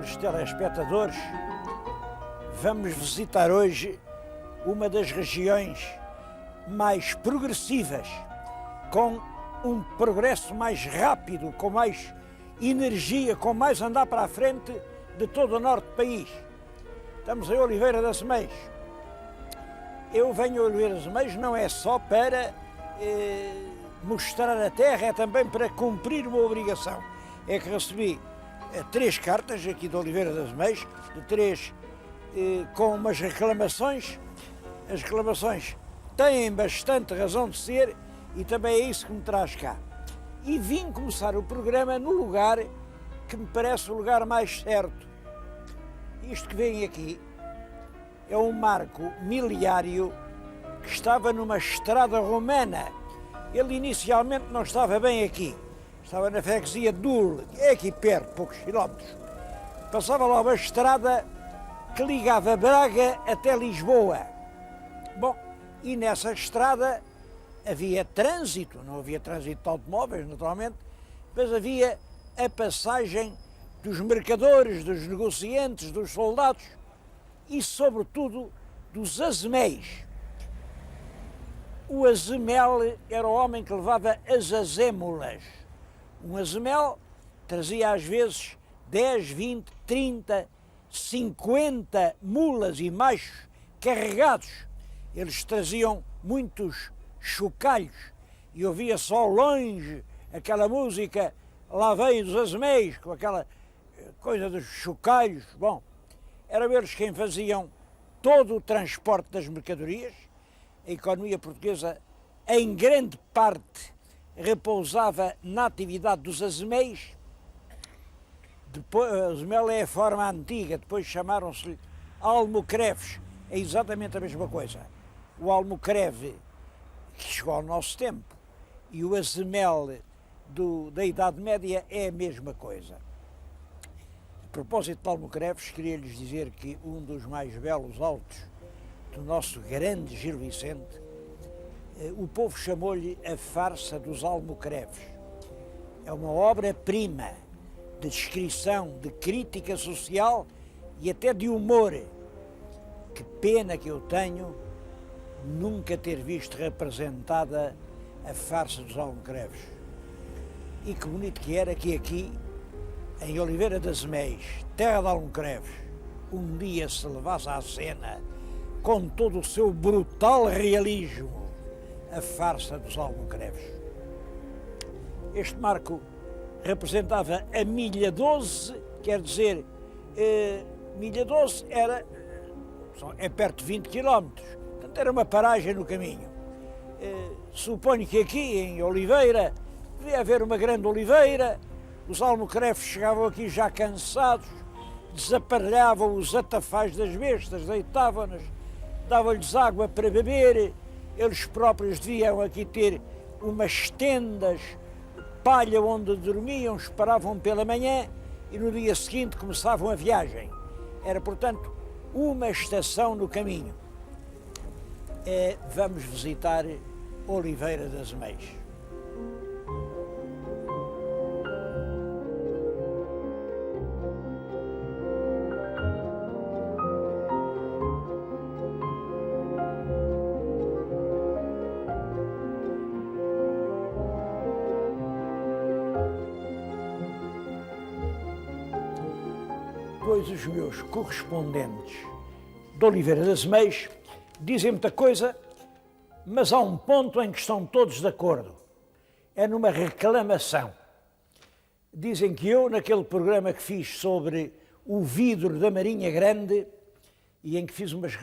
senhores telespectadores, vamos visitar hoje uma das regiões mais progressivas, com um progresso mais rápido, com mais energia, com mais andar para a frente de todo o norte do país. Estamos em Oliveira das Meias. Eu venho a Oliveira das Meias não é só para mostrar a terra, é também para cumprir uma obrigação. É que recebi 3 cartas aqui de Oliveira das Meias, de 3 com umas reclamações. As reclamações têm bastante razão de ser e também é isso que me traz cá. E vim começar o programa no lugar que me parece o lugar mais certo. Isto que vem aqui é um marco miliário que estava numa estrada romana. Ele inicialmente não estava bem aqui, estava na freguesia de Dul, é aqui perto, poucos quilómetros. Passava lá uma estrada que ligava Braga até Lisboa. Bom, e nessa estrada havia trânsito, não havia trânsito de automóveis, naturalmente, mas havia a passagem dos mercadores, dos negociantes, dos soldados e, sobretudo, dos azeméis. O azemel era o homem que levava as azémulas. Um azemel trazia às vezes 10, 20, 30, 50 mulas e machos carregados. Eles traziam muitos chocalhos e ouvia só ao longe aquela música Lá vem dos azeméis, com aquela coisa dos chocalhos. Bom, eram eles quem faziam todo o transporte das mercadorias. A economia portuguesa, em grande parte, repousava na atividade dos azeméis. Depois, azemel é a forma antiga, depois chamaram-se almocreves. É exatamente a mesma coisa. O almocreve, que chegou ao nosso tempo, e o azemel da Idade Média é a mesma coisa. A propósito de almocreves, queria-lhes dizer que um dos mais belos autos do nosso grande Gil Vicente, o povo chamou-lhe a farsa dos almocreves. É uma obra-prima de descrição, de crítica social e até de humor. Que pena que eu tenho nunca ter visto representada a farsa dos almocreves. E que bonito que era que aqui, em Oliveira das Meias, terra de almocreves, um dia se levasse à cena, com todo o seu brutal realismo, a farsa dos almocreves. Este marco representava a milha 12, quer dizer, milha 12 é perto de 20 quilómetros, portanto era uma paragem no caminho. Suponho que aqui, em Oliveira, devia haver uma grande oliveira, os almocreves chegavam aqui já cansados, desaparelhavam os atafais das bestas, deitavam-nas, davam-lhes água para beber, eles próprios deviam aqui ter umas tendas, palha onde dormiam, esperavam pela manhã e no dia seguinte começavam a viagem. Era, portanto, uma estação no caminho. Vamos visitar Oliveira das Meias. Pois os meus correspondentes de Oliveira das Meias dizem muita coisa, mas há um ponto em que estão todos de acordo. É numa reclamação. Dizem que eu, naquele programa que fiz sobre o vidro da Marinha Grande, e em que fiz umas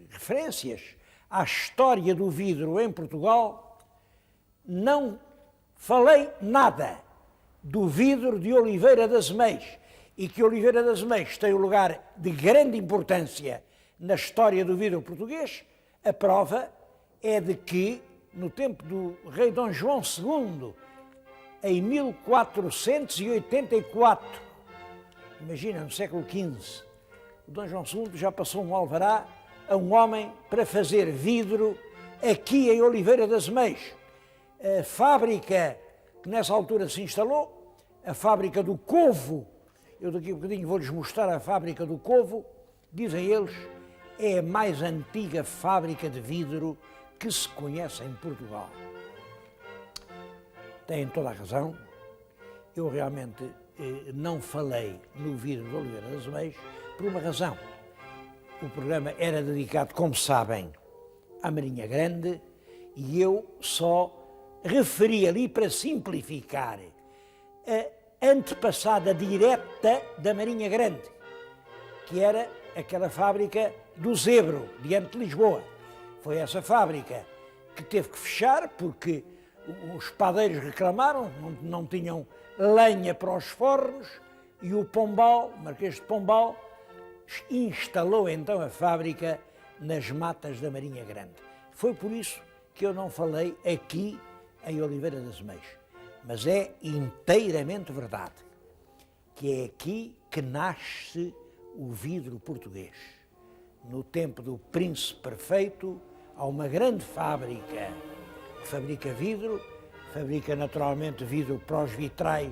referências à história do vidro em Portugal, não falei nada do vidro de Oliveira das Meias, e que Oliveira das Meias tem um lugar de grande importância na história do vidro português. A prova é de que, no tempo do rei Dom João II, em 1484, imagina, no século XV, o Dom João II já passou um alvará a um homem para fazer vidro aqui em Oliveira das Meias. A fábrica que nessa altura se instalou, a fábrica do Covo, Eu daqui a bocadinho vou-lhes mostrar a fábrica do Covo. Dizem eles, é a mais antiga fábrica de vidro que se conhece em Portugal. Têm toda a razão. Eu realmente não falei no vidro de Oliveira das Meias por uma razão. O programa era dedicado, como sabem, à Marinha Grande e eu só referi ali, para simplificar, a antepassada direta da Marinha Grande, que era aquela fábrica do Zebro, diante de Lisboa. Foi essa fábrica que teve que fechar porque os padeiros reclamaram, não tinham lenha para os fornos, e o Pombal, o Marquês de Pombal, instalou então a fábrica nas matas da Marinha Grande. Foi por isso que eu não falei aqui em Oliveira das Meias, mas é inteiramente verdade que é aqui que nasce o vidro português. No tempo do Príncipe Perfeito, há uma grande fábrica que fabrica vidro, fabrica naturalmente vidro para os vitrais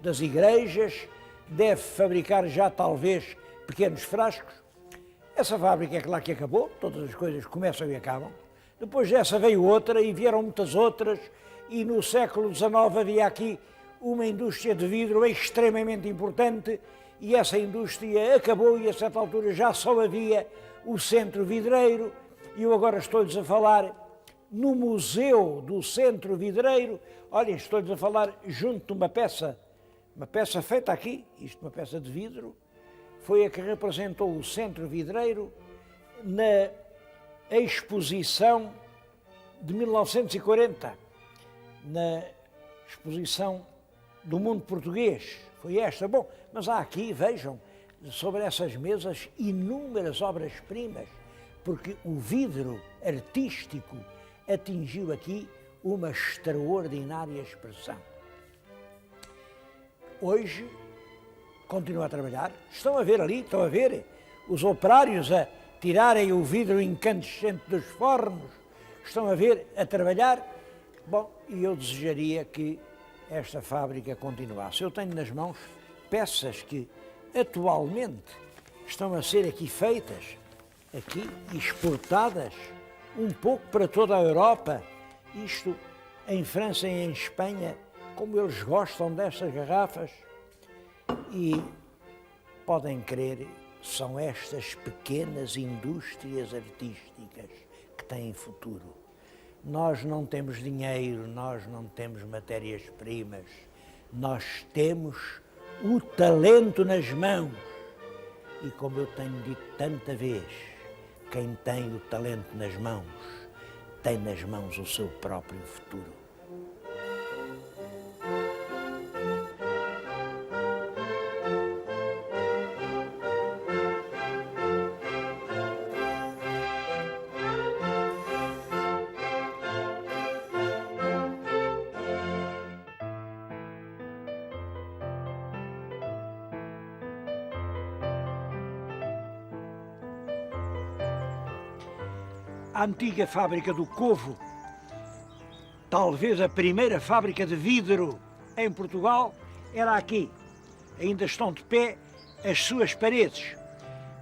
das igrejas, deve fabricar já talvez pequenos frascos. Essa fábrica é lá que acabou, todas as coisas começam e acabam. Depois dessa veio outra e vieram muitas outras, e no século XIX havia aqui uma indústria de vidro extremamente importante, e essa indústria acabou e a certa altura já só havia o Centro Vidreiro, e eu agora estou-lhes a falar no Museu do Centro Vidreiro. Olhem, estou-lhes a falar junto de uma peça feita aqui, isto uma peça de vidro, foi a que representou o Centro Vidreiro na exposição de 1940, na exposição do mundo português, foi esta. Bom, mas há aqui, vejam, sobre essas mesas inúmeras obras-primas, porque o vidro artístico atingiu aqui uma extraordinária expressão. Hoje, continua a trabalhar, estão a ver ali, estão a ver os operários a tirarem o vidro incandescente dos fornos, estão a ver a trabalhar. Bom, e eu desejaria que esta fábrica continuasse. Eu tenho nas mãos peças que atualmente estão a ser aqui feitas, aqui exportadas, um pouco para toda a Europa, isto em França e em Espanha, como eles gostam destas garrafas. E podem crer, são estas pequenas indústrias artísticas que têm futuro. Nós não temos dinheiro, nós não temos matérias-primas, nós temos o talento nas mãos. E como eu tenho dito tanta vez, quem tem o talento nas mãos, tem nas mãos o seu próprio futuro. A antiga fábrica do Covo, talvez a primeira fábrica de vidro em Portugal, era aqui. Ainda estão de pé as suas paredes.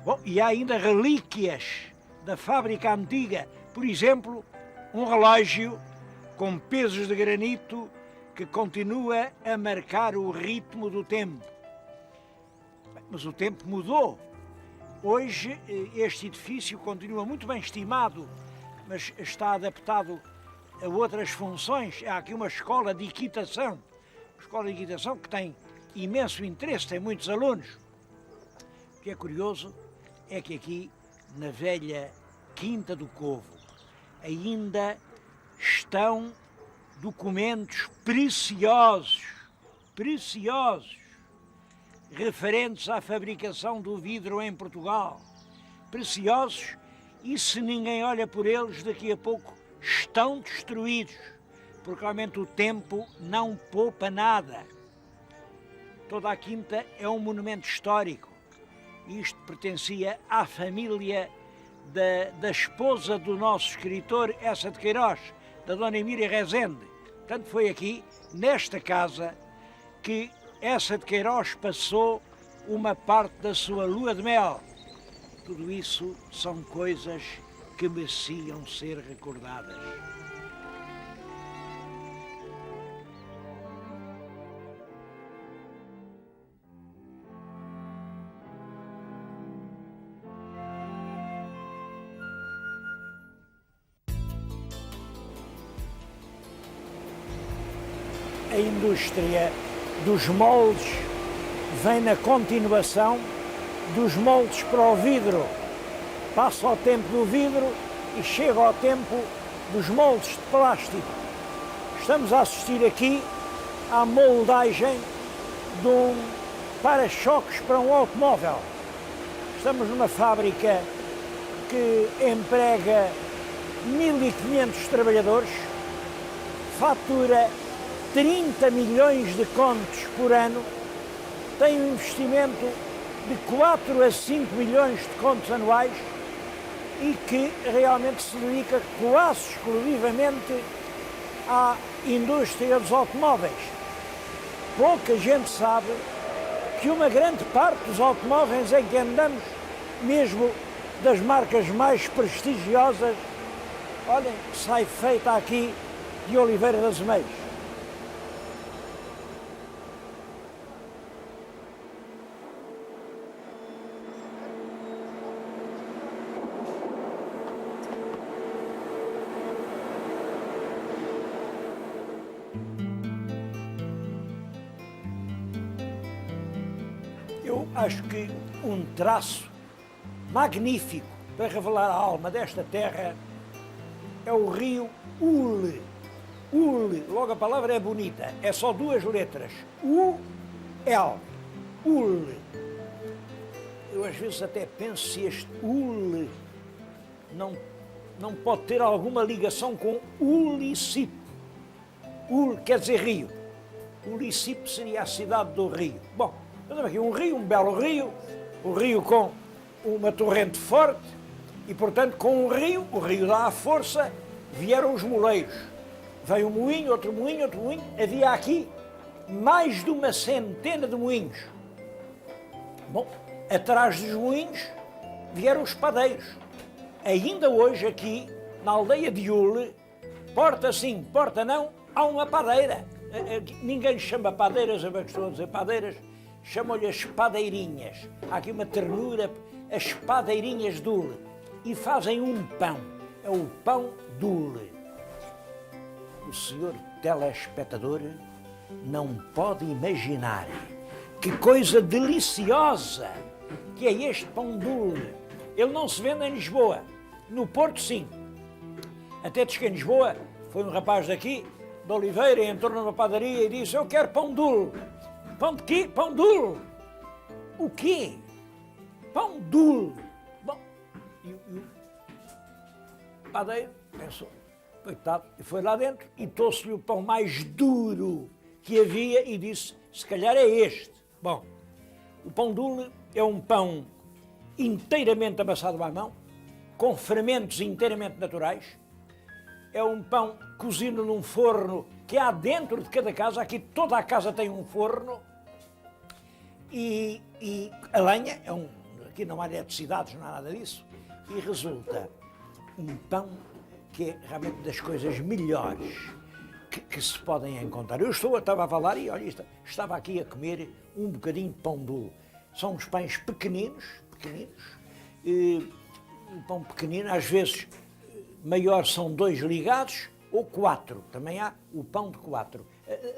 Bom, e há ainda relíquias da fábrica antiga, por exemplo, um relógio com pesos de granito que continua a marcar o ritmo do tempo. Mas o tempo mudou. Hoje este edifício continua muito bem estimado, mas está adaptado a outras funções. Há aqui uma escola de equitação, que tem imenso interesse, tem muitos alunos. O que é curioso é que aqui, na velha Quinta do Covo, ainda estão documentos preciosos, referentes à fabricação do vidro em Portugal. Preciosos, e se ninguém olha por eles, daqui a pouco estão destruídos, porque realmente o tempo não poupa nada. Toda a Quinta é um monumento histórico. Isto pertencia à família da esposa do nosso escritor Eça de Queiroz, da Dona Emília Rezende. Portanto, foi aqui, nesta casa, que Eça de Queiroz passou uma parte da sua lua de mel. Tudo isso são coisas que mereciam ser recordadas. A indústria dos moldes vem na continuação dos moldes para o vidro. Passa ao tempo do vidro e chega ao tempo dos moldes de plástico. Estamos a assistir aqui à moldagem de um para-choques para um automóvel. Estamos numa fábrica que emprega 1.500 trabalhadores, fatura 30 milhões de contos por ano, tem um investimento de 4 a 5 milhões de contos anuais e que realmente se dedica quase exclusivamente à indústria dos automóveis. Pouca gente sabe que uma grande parte dos automóveis em que andamos, mesmo das marcas mais prestigiosas, olhem, sai feita aqui de Oliveira das Meias. Eu acho que um traço magnífico para revelar a alma desta terra é o rio Ule. Ule, logo a palavra é bonita, é só 2 letras. U-L. Ule. Eu às vezes até penso se este Ule não pode ter alguma ligação com Ulicipo. Ule quer dizer rio. Ulicipo seria a cidade do rio. Bom, temos aqui um rio, um belo rio, o rio com uma torrente forte e, portanto, com o rio dá a força, vieram os moleiros. Veio um moinho, outro moinho, outro moinho. Havia aqui mais de uma centena de moinhos. Bom, atrás dos moinhos vieram os padeiros. Ainda hoje aqui, na aldeia de Ule, porta sim, porta não, há uma padeira. Ninguém chama padeiras, eu estou a dizer padeiras, chamam-lhe as padeirinhas. Há aqui uma ternura, as padeirinhas de Ule. E fazem um pão, é o pão de Ule. O senhor telespectador não pode imaginar que coisa deliciosa que é este pão de Ule. Ele não se vende em Lisboa, no Porto sim. Até diz que em Lisboa foi um rapaz daqui, de Oliveira, entrou numa padaria e disse: eu quero pão de Ule. Pão de quê? Pão de Ule. O quê? Pão de Ule. Bom, e o padeiro pensou, coitado, e foi lá dentro e trouxe-lhe o pão mais duro que havia e disse: se calhar é este. Bom, o pão de Ule é um pão inteiramente amassado à mão, com fermentos inteiramente naturais. É um pão cozido num forno que há dentro de cada casa. Aqui toda a casa tem um forno. E a lenha, aqui não há eletricidades, não há nada disso. E resulta um pão que é realmente das coisas melhores que se podem encontrar. Eu estava a falar e olha, estava aqui a comer um bocadinho de pão de Ule. São uns pães pequeninos, um pão pequenino, às vezes maior são 2 ligados ou 4. Também há o pão de 4.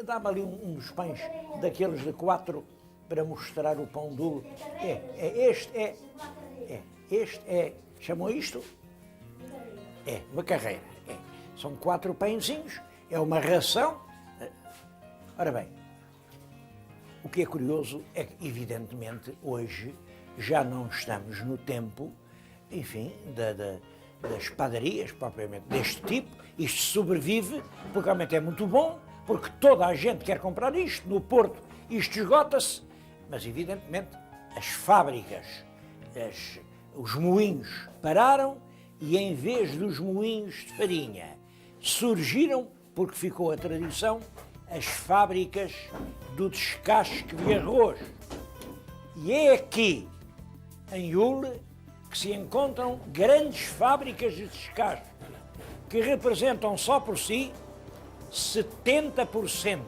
Dá-me ali uns pães daqueles de 4 para mostrar o pão de Ule. Este é, chamam isto? É, uma carreira. É. São 4 pãezinhos, é uma ração. Ora bem, o que é curioso é que, evidentemente, hoje já não estamos no tempo, enfim, das padarias, propriamente deste tipo. Isto sobrevive, porque realmente é muito bom, porque toda a gente quer comprar isto. No Porto isto esgota-se, mas evidentemente as fábricas, os moinhos pararam e em vez dos moinhos de farinha surgiram, porque ficou a tradição, as fábricas do descasque de arroz. E é aqui, em Iule, que se encontram grandes fábricas de descasque, que representam só por si 70%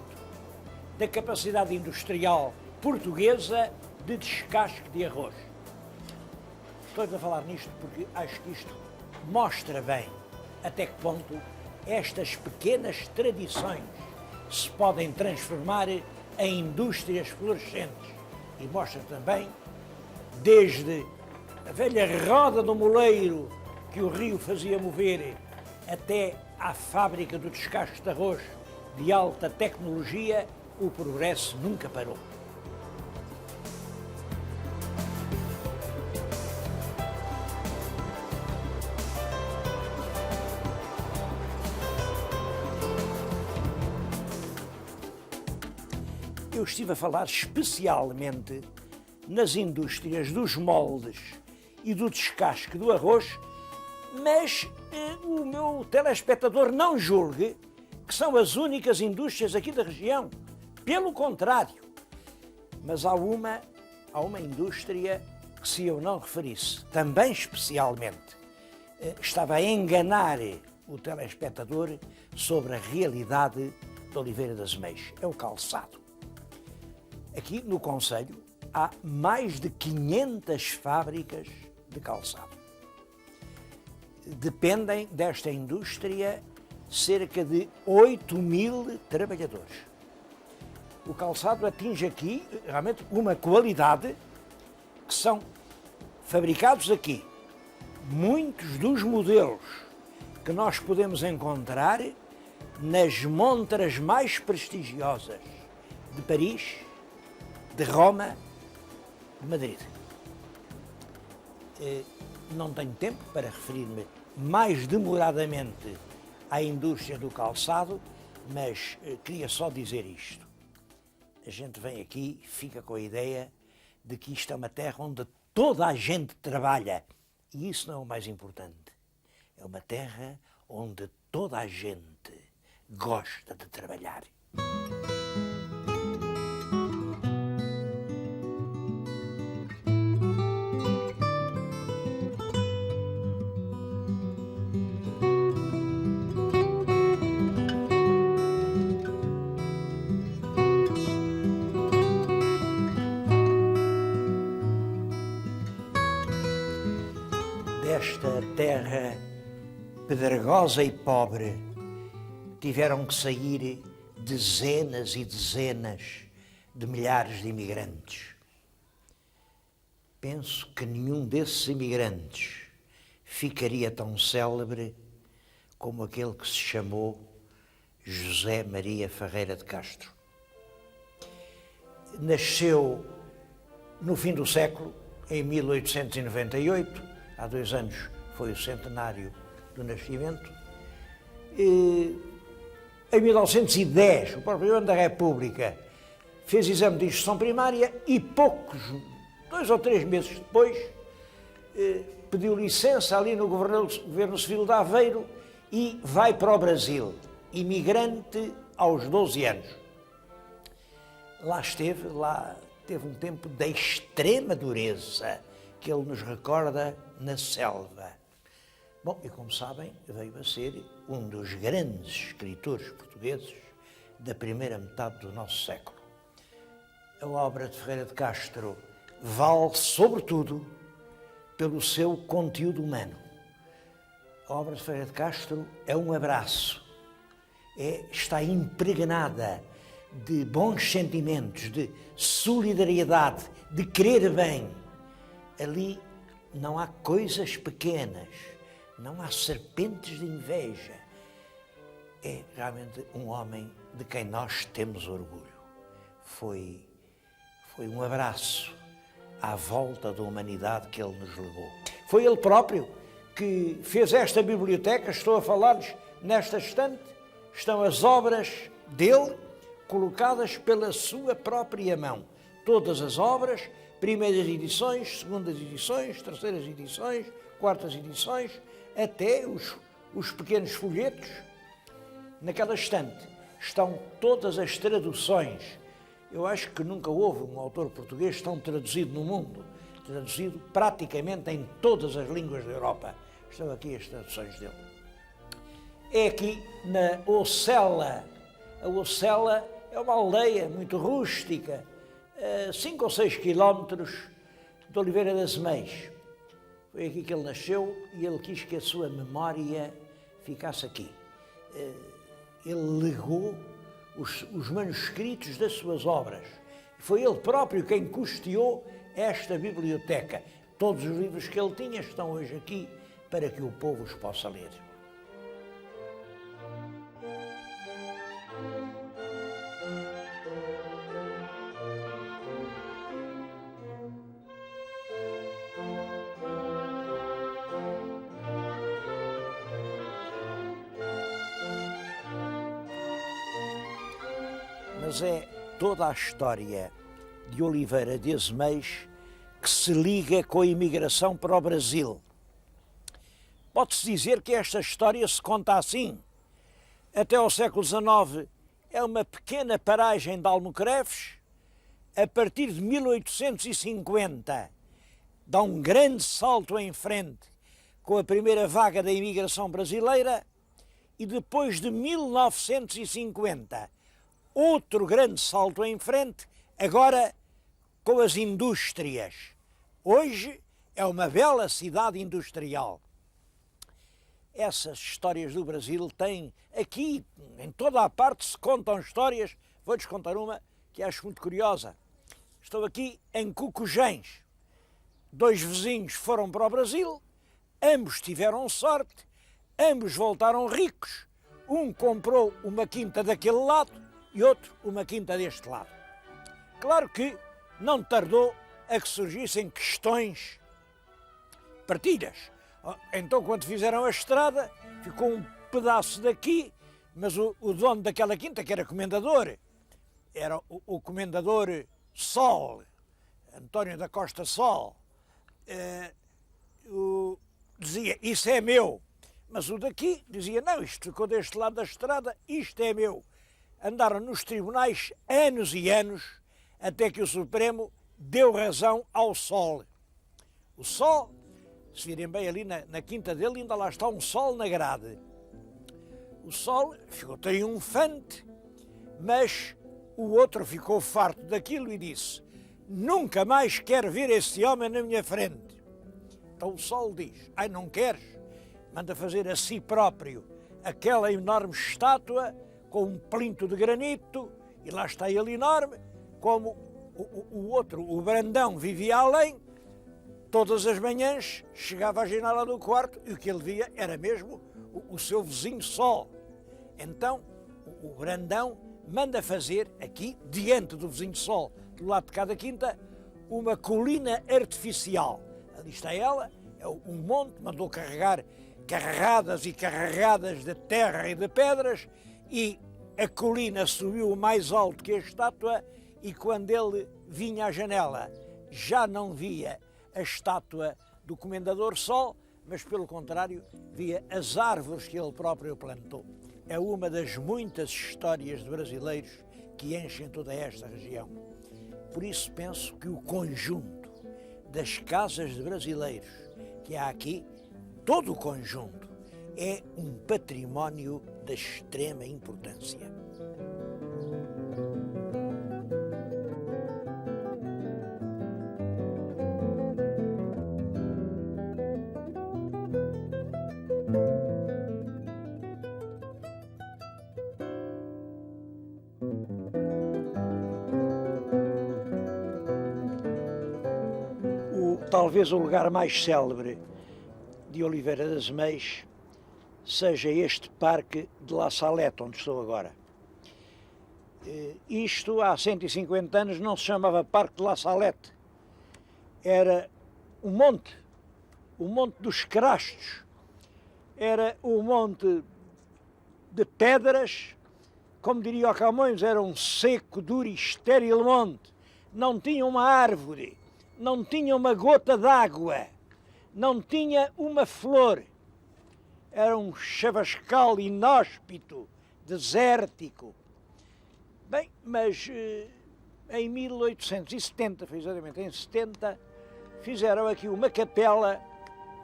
da capacidade industrial portuguesa de descasque de arroz. Estou a falar nisto porque acho que isto mostra bem até que ponto estas pequenas tradições se podem transformar em indústrias florescentes. E mostra também, desde a velha roda do moleiro que o rio fazia mover até à fábrica do descasque de arroz de alta tecnologia, o progresso nunca parou. Eu estive a falar especialmente nas indústrias dos moldes e do descasque do arroz, mas o meu telespectador não julgue que são as únicas indústrias aqui da região. Pelo contrário. Mas há uma indústria que, se eu não referisse, também especialmente, estava a enganar o telespectador sobre a realidade de Oliveira das Meias. É o calçado. Aqui no concelho há mais de 500 fábricas de calçado. Dependem desta indústria cerca de 8.000 trabalhadores. O calçado atinge aqui realmente uma qualidade que são fabricados aqui. Muitos dos modelos que nós podemos encontrar nas montras mais prestigiosas de Paris, de Roma, de Madrid. Não tenho tempo para referir-me mais demoradamente à indústria do calçado, mas queria só dizer isto. A gente vem aqui e fica com a ideia de que isto é uma terra onde toda a gente trabalha. E isso não é o mais importante. É uma terra onde toda a gente gosta de trabalhar. Desta terra pedregosa e pobre tiveram que sair dezenas e dezenas de milhares de imigrantes. Penso que nenhum desses imigrantes ficaria tão célebre como aquele que se chamou José Maria Ferreira de Castro. Nasceu no fim do século, em 1898, há 2 anos foi o centenário do nascimento. Em 1910, o próprio ano da República fez exame de instrução primária e 2 ou 3 meses depois, pediu licença ali no Governo Civil de Aveiro e vai para o Brasil, imigrante aos 12 anos. Lá teve um tempo de extrema dureza, que ele nos recorda na selva. Bom, e como sabem, veio a ser um dos grandes escritores portugueses da primeira metade do nosso século. A obra de Ferreira de Castro vale, sobretudo, pelo seu conteúdo humano. A obra de Ferreira de Castro é um abraço, está impregnada de bons sentimentos, de solidariedade, de querer bem. Ali não há coisas pequenas, não há serpentes de inveja. É realmente um homem de quem nós temos orgulho. Foi um abraço à volta da humanidade que ele nos levou. Foi ele próprio que fez esta biblioteca. Estou a falar-lhes nesta estante. Estão as obras dele colocadas pela sua própria mão. Todas as obras, primeiras edições, segundas edições, terceiras edições, quartas edições, até os pequenos folhetos. Naquela estante estão todas as traduções. Eu acho que nunca houve um autor português tão traduzido no mundo, traduzido praticamente em todas as línguas da Europa. Estão aqui as traduções dele. É aqui na Ocela. A Ocela é uma aldeia muito rústica, a 5 ou 6 quilómetros de Oliveira das Meias. Foi aqui que ele nasceu e ele quis que a sua memória ficasse aqui. Ele legou os manuscritos das suas obras. Foi ele próprio quem custeou esta biblioteca. Todos os livros que ele tinha estão hoje aqui para que o povo os possa ler. Mas é toda a história de Oliveira das Meias que se liga com a imigração para o Brasil. Pode-se dizer que esta história se conta assim. Até ao século XIX é uma pequena paragem de Almocreves. A partir de 1850 dá um grande salto em frente com a primeira vaga da imigração brasileira e depois de 1950 outro grande salto em frente, agora com as indústrias. Hoje é uma bela cidade industrial. Essas histórias do Brasil têm aqui, em toda a parte se contam histórias. Vou-lhes contar uma que acho muito curiosa. Estou aqui em Cucujens. 2 vizinhos foram para o Brasil, ambos tiveram sorte, ambos voltaram ricos. Um comprou uma quinta daquele lado e outro uma quinta deste lado. Claro que não tardou a que surgissem questões, partilhas. Então, quando fizeram a estrada, ficou um pedaço daqui, mas o dono daquela quinta, que era comendador, era o comendador Sol, António da Costa Sol, dizia, isso é meu. Mas o daqui dizia, não, isto ficou deste lado da estrada, isto é meu. Andaram nos tribunais anos e anos, até que o Supremo deu razão ao Sol. O Sol, se virem bem ali na quinta dele, ainda lá está um Sol na grade. O Sol ficou triunfante, mas o outro ficou farto daquilo e disse, nunca mais quero ver esse homem na minha frente. Então o Sol diz, ai, não queres? Manda fazer a si próprio aquela enorme estátua com um plinto de granito, e lá está ele enorme, como o outro, o Brandão, vivia além. Todas as manhãs chegava à janela do quarto e o que ele via era mesmo o seu vizinho Sol. Então o Brandão manda fazer aqui, diante do vizinho Sol, do lado de cada quinta, uma colina artificial. Ali está ela, é um monte, mandou carregar carregadas e carregadas de terra e de pedras, e a colina subiu mais alto que a estátua, e quando ele vinha à janela já não via a estátua do Comendador Sol, mas pelo contrário via as árvores que ele próprio plantou. É uma das muitas histórias de brasileiros que enchem toda esta região. Por isso penso que o conjunto das casas de brasileiros que há aqui, todo o conjunto, é um património de extrema importância. Talvez o lugar mais célebre de Oliveira das Meias seja este parque de La Salette, onde estou agora. Isto, há 150 anos, não se chamava Parque de La Salette. Era o Monte dos Crastos. Era o monte de pedras, como diria o Camões, era um seco, duro e estéril monte. Não tinha uma árvore, não tinha uma gota d'água, não tinha uma flor. Era um chavascal inóspito, desértico. Bem, mas em 1870, foi exatamente em 70, fizeram aqui uma capela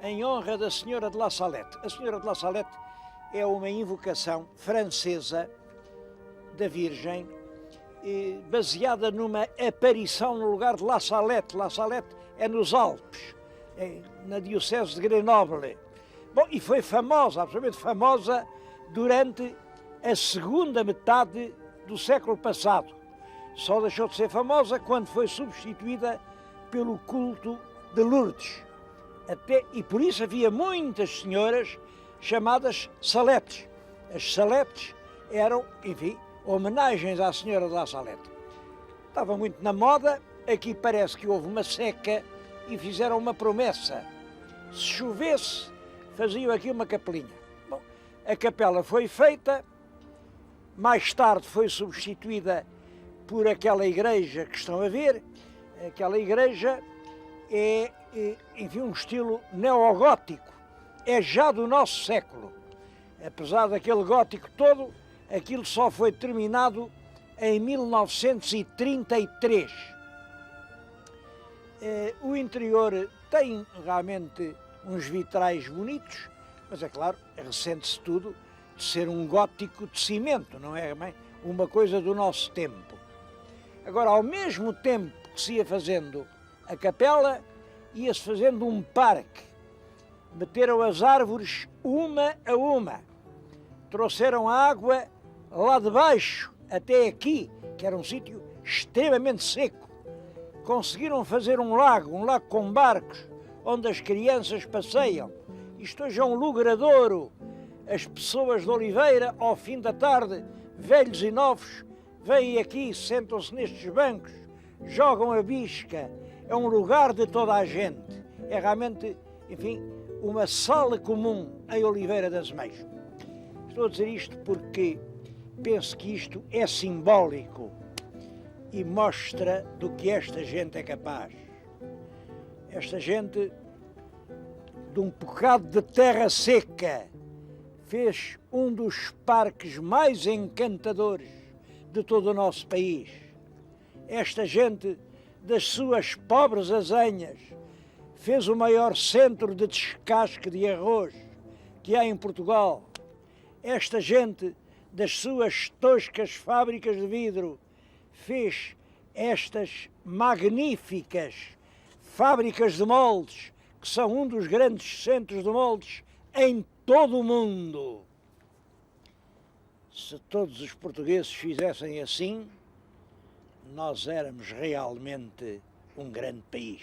em honra da Senhora de La Salette. A Senhora de La Salette é uma invocação francesa da Virgem, baseada numa aparição no lugar de La Salette. La Salette é nos Alpes, na diocese de Grenoble. Bom, e foi famosa, absolutamente famosa, durante a segunda metade do século passado. Só deixou de ser famosa quando foi substituída pelo culto de Lourdes. E por isso havia muitas senhoras chamadas Saletes. As Saletes eram, enfim, homenagens à Senhora de La Salette. Estava muito na moda, aqui parece que houve uma seca e fizeram uma promessa. Se chovesse, faziam aqui uma capelinha. Bom, a capela foi feita, mais tarde foi substituída por aquela igreja que estão a ver. Aquela igreja é, enfim, um estilo neogótico, é já do nosso século. Apesar daquele gótico todo, aquilo só foi terminado em 1933. O interior tem realmente uns vitrais bonitos, mas é claro, ressente-se tudo de ser um gótico de cimento, não é bem uma coisa do nosso tempo. Agora, ao mesmo tempo que se ia fazendo a capela, ia-se fazendo um parque. Meteram as árvores uma a uma, trouxeram a água lá de baixo até aqui, que era um sítio extremamente seco. Conseguiram fazer um lago com barcos, onde as crianças passeiam. Isto hoje é um logradouro. As pessoas de Oliveira, ao fim da tarde, velhos e novos, vêm aqui, sentam-se nestes bancos, jogam a bisca. É um lugar de toda a gente. É realmente, enfim, uma sala comum em Oliveira das Meias. Estou a dizer isto porque penso que isto é simbólico e mostra do que esta gente é capaz. Esta gente, de um bocado de terra seca, fez um dos parques mais encantadores de todo o nosso país. Esta gente, das suas pobres azenhas, fez o maior centro de descasque de arroz que há em Portugal. Esta gente, das suas toscas fábricas de vidro, fez estas magníficas fábricas de moldes, que são um dos grandes centros de moldes em todo o mundo. Se todos os portugueses fizessem assim, nós éramos realmente um grande país.